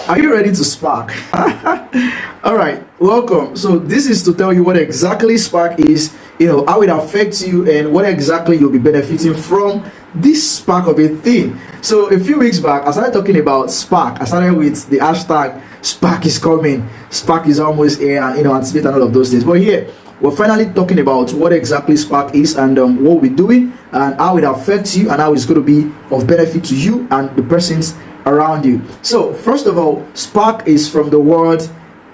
Are you ready to spark? All right, welcome. So this is to tell you what exactly spark is, how it affects you, and what exactly you'll be benefiting from this spark of a thing. So a few weeks back, I started talking about spark. I started with the hashtag spark is coming, spark is almost here, and anticipate and all of those things. But here we're finally talking about what exactly spark is, and what we're doing, and how it affects you, and how it's going to be of benefit to you and the persons around you. So first of all, spark is from the word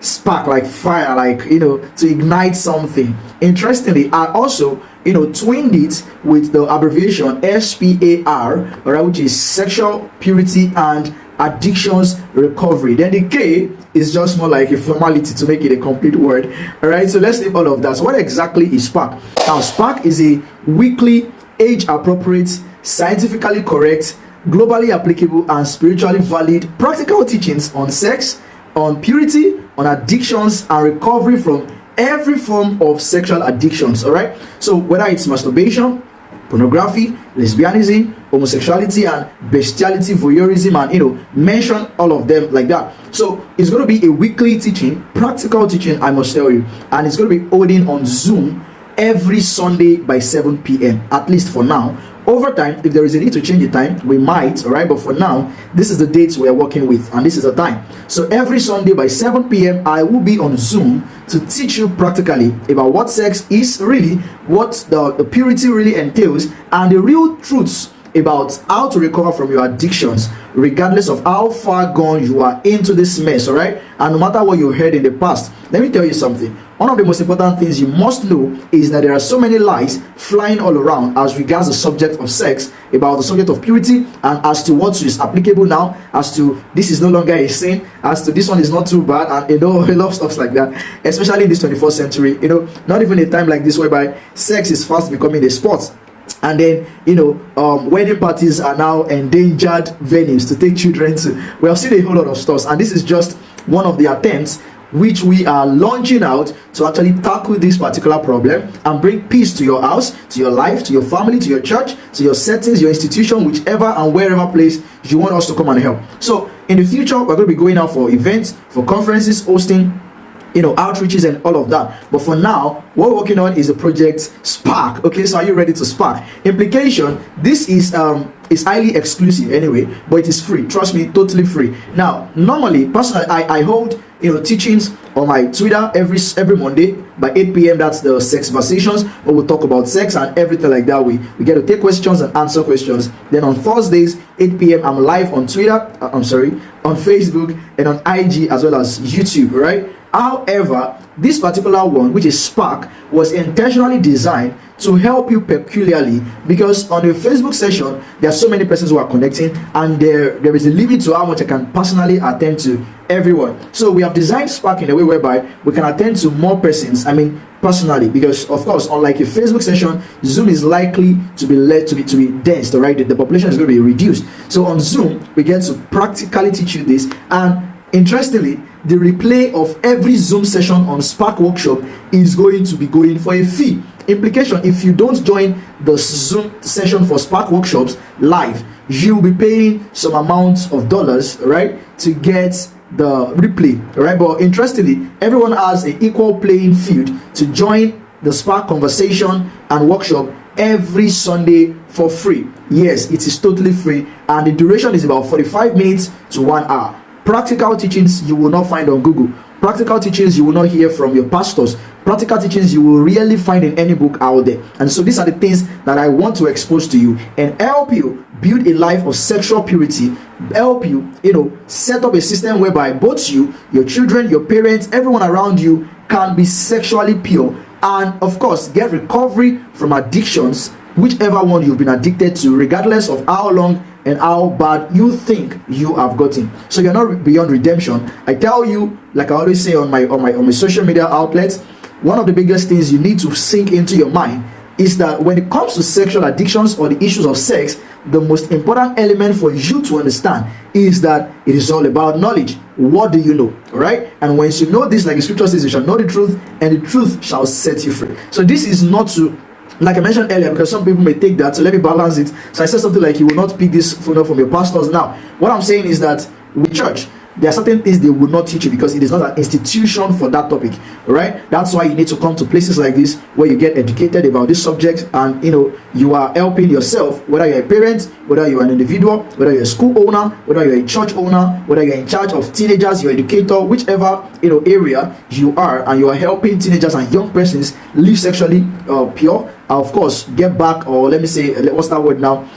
spark, like fire, like to ignite something. Interestingly, I also twinned it with the abbreviation SPAR, right, which is sexual purity and addictions recovery. Then the K is just more like a formality to make it a complete word. All right, so let's leave all of that. So what exactly is spark? Now spark is a weekly, age appropriate, scientifically correct, globally applicable, and spiritually valid practical teachings on sex, on purity, on addictions, and recovery from every form of sexual addictions. All right, so whether it's masturbation, pornography, lesbianism, homosexuality, and bestiality, voyeurism, and mention all of them like that. So it's going to be a weekly teaching, practical teaching, I must tell you, and it's going to be holding on Zoom every Sunday by 7 p.m. at least for now. Over time, if there is a need to change the time, we might, all right, but for now, this is the dates we are working with, and this is the time. So every Sunday by 7 p.m. I will be on Zoom to teach you practically about what sex is really, what the purity really entails, and the real truths about how to recover from your addictions, regardless of how far gone you are into this mess. All right, and no matter what you heard in the past, let me tell you something. One of the most important things you must know is that there are so many lies flying all around as regards the subject of sex, about the subject of purity, and as to what is applicable now, as to this is no longer a sin, as to this one is not too bad, and a lot of stuff like that, especially in this 21st century. Not even a time like this whereby sex is fast becoming a sport. And then wedding parties are now endangered venues to take children to. We have seen a whole lot of stuff, and this is just one of the attempts which we are launching out to actually tackle this particular problem and bring peace to your house, to your life, to your family, to your church, to your settings, your institution, whichever and wherever place you want us to come and help. So in the future, we're going to be going out for events, for conferences, hosting outreaches and all of that. But for now, what we're working on is a project Spark. Okay, so are you ready to spark? Implication, this is highly exclusive anyway, but it is free. Trust me, totally free. Now normally, personally, I hold teachings on my Twitter every Monday by 8 p.m. That's the sex conversations, where we'll talk about sex and everything like that. We get to take questions and answer questions. Then on Thursdays 8 p.m. I'm live on Twitter, on Facebook and on IG as well as YouTube, right? However, this particular one, which is Spark, was intentionally designed to help you peculiarly, because on the Facebook session there are so many persons who are connecting, and there is a limit to how much I can personally attend to everyone. So we have designed Spark in a way whereby we can attend to more persons, personally, because of course, unlike a Facebook session, Zoom is likely to be dense, right? The population is going to be reduced. So on Zoom we get to practically teach you this, and interestingly, the replay of every Zoom session on Spark Workshop is going to be going for a fee. Implication, if you don't join the Zoom session for Spark Workshops live, you'll be paying some amount of dollars, right, to get the replay, right? But interestingly, everyone has an equal playing field to join the Spark conversation and workshop every Sunday for free. Yes, it is totally free, and the duration is about 45 minutes to 1 hour. Practical teachings you will not find on Google. Practical teachings you will not hear from your pastors. Practical teachings you will rarely find in any book out there. And so these are the things that I want to expose to you and help you build a life of sexual purity, help you, set up a system whereby both you, your children, your parents, everyone around you can be sexually pure, and of course get recovery from addictions, whichever one you've been addicted to, regardless of how long and how bad you think you have gotten. So you're not beyond redemption. I tell you, like I always say on my social media outlets, one of the biggest things you need to sink into your mind is that when it comes to sexual addictions or the issues of sex, the most important element for you to understand is that it is all about knowledge. What do you know? All right, and once you know this, like the scripture says, you shall know the truth, and the truth shall set you free. So this is not to, like I mentioned earlier, because some people may take that, so let me balance it. So I said something like, you will not pick this phone up from your pastors. Now what I'm saying is that with church, there are certain things they will not teach you because it is not an institution for that topic. Right? That's why you need to come to places like this where you get educated about this subject, and you are helping yourself, whether you're a parent, whether you're an individual, whether you're a school owner, whether you're a church owner, whether you're in charge of teenagers, you're educator, whichever area you are, and you are helping teenagers and young persons live sexually pure, of course, get back, or let me say, what's that word now,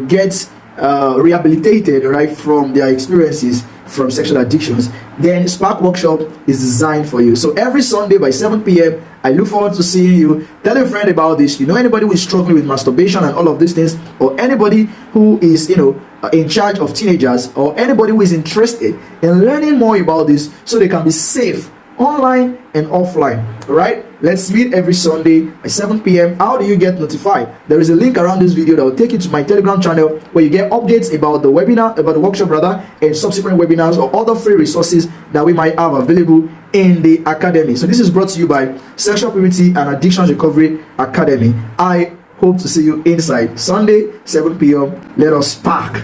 get rehabilitated, right, from their experiences from sexual addictions, then Spark Workshop is designed for you. So every Sunday by 7 p.m. I look forward to seeing you. Tell a friend about this. Anybody who is struggling with masturbation and all of these things, or anybody who is in charge of teenagers, or anybody who is interested in learning more about this so they can be safe online and offline. All right, let's meet every Sunday at 7 p.m. How do you get notified? There is a link around this video that will take you to my Telegram channel, where you get updates about the webinar, about the workshop rather, and subsequent webinars or other free resources that we might have available in the academy. So this is brought to you by Sexual Purity and Addictions Recovery Academy. I hope to see you inside Sunday 7 p.m. Let us spark.